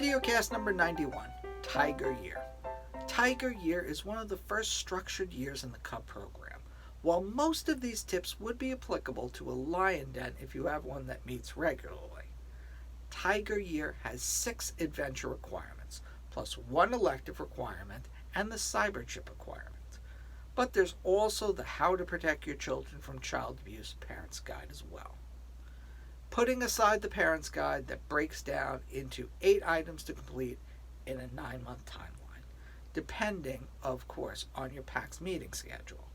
Videocast number 91, Tiger Year. Tiger Year is one of the first structured years in the Cub program. While most of these tips would be applicable to a lion den if you have one that meets regularly, Tiger Year has 6 adventure requirements, plus 1 elective requirement and the cyber chip requirement. But there's also the How to Protect Your Children from Child Abuse Parent's Guide as well. Putting aside the Parent's Guide that breaks down into 8 items to complete in a 9-month timeline, depending, of course, on your PAX meeting schedule.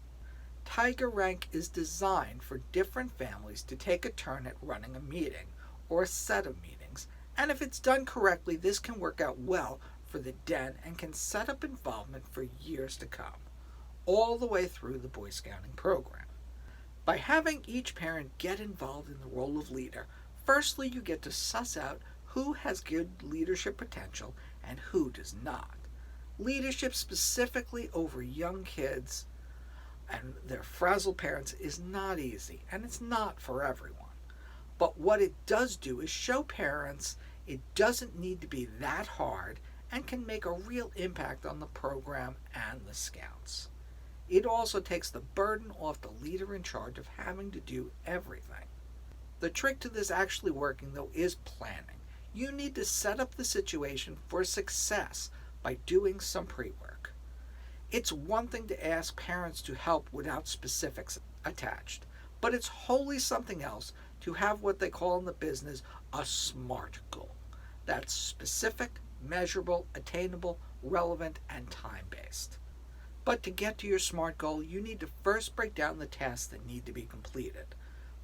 Tiger Rank is designed for different families to take a turn at running a meeting or a set of meetings, and if it's done correctly, this can work out well for the den and can set up involvement for years to come, all the way through the Boy Scouting program. By having each parent get involved in the role of leader, firstly you get to suss out who has good leadership potential and who does not. Leadership specifically over young kids and their frazzled parents is not easy, and it's not for everyone. But what it does do is show parents it doesn't need to be that hard and can make a real impact on the program and the Scouts. It also takes the burden off the leader in charge of having to do everything. The trick to this actually working, though, is planning. You need to set up the situation for success by doing some pre-work. It's one thing to ask parents to help without specifics attached, but it's wholly something else to have what they call in the business a SMART goal. That's specific, measurable, attainable, relevant, and time-based. But to get to your SMART goal, you need to first break down the tasks that need to be completed.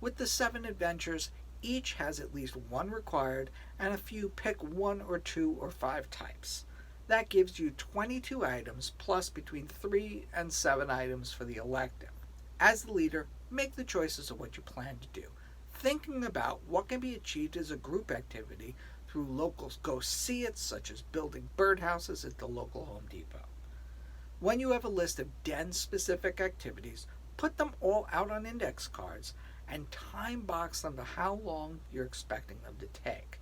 With the 7 adventures, each has at least 1 required, and a few pick 1 or 2 or 5 types. That gives you 22 items, plus between 3 and 7 items for the elective. As the leader, make the choices of what you plan to do, thinking about what can be achieved as a group activity through local go-see-its, such as building birdhouses at the local Home Depot. When you have a list of den-specific activities, put them all out on index cards and time box them to how long you're expecting them to take.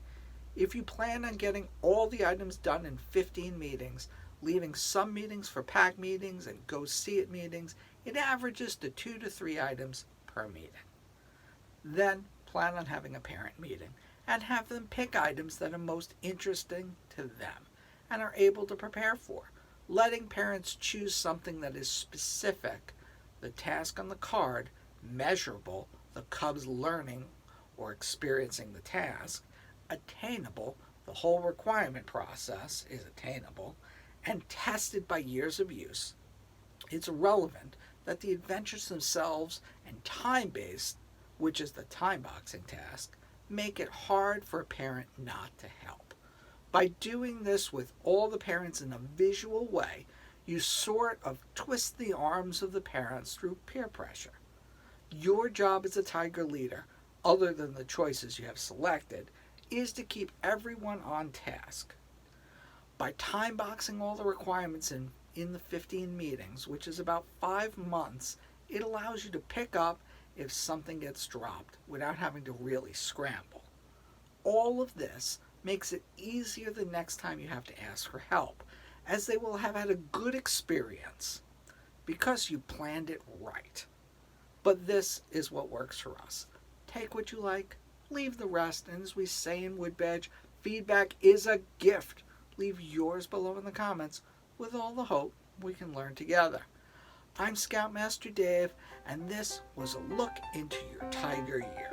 If you plan on getting all the items done in 15 meetings, leaving some meetings for PAC meetings and go-see-it meetings, it averages to 2 to 3 items per meeting. Then plan on having a parent meeting and have them pick items that are most interesting to them and are able to prepare for. Letting parents choose something that is specific, the task on the card, measurable, the Cubs learning or experiencing the task, attainable, the whole requirement process is attainable, and tested by years of use. It's relevant that the adventures themselves and time-based, which is the time boxing task, make it hard for a parent not to help. By doing this with all the parents in a visual way, you sort of twist the arms of the parents through peer pressure. Your job as a Tiger leader, other than the choices you have selected, is to keep everyone on task. By time boxing all the requirements in the 15 meetings, which is about 5 months, it allows you to pick up if something gets dropped without having to really scramble. All of this makes it easier the next time you have to ask for help, as they will have had a good experience because you planned it right. But this is what works for us. Take what you like, leave the rest, and as we say in Woodbedge, feedback is a gift. Leave yours below in the comments with all the hope we can learn together. I'm Scoutmaster Dave, and this was a look into your Tiger Year.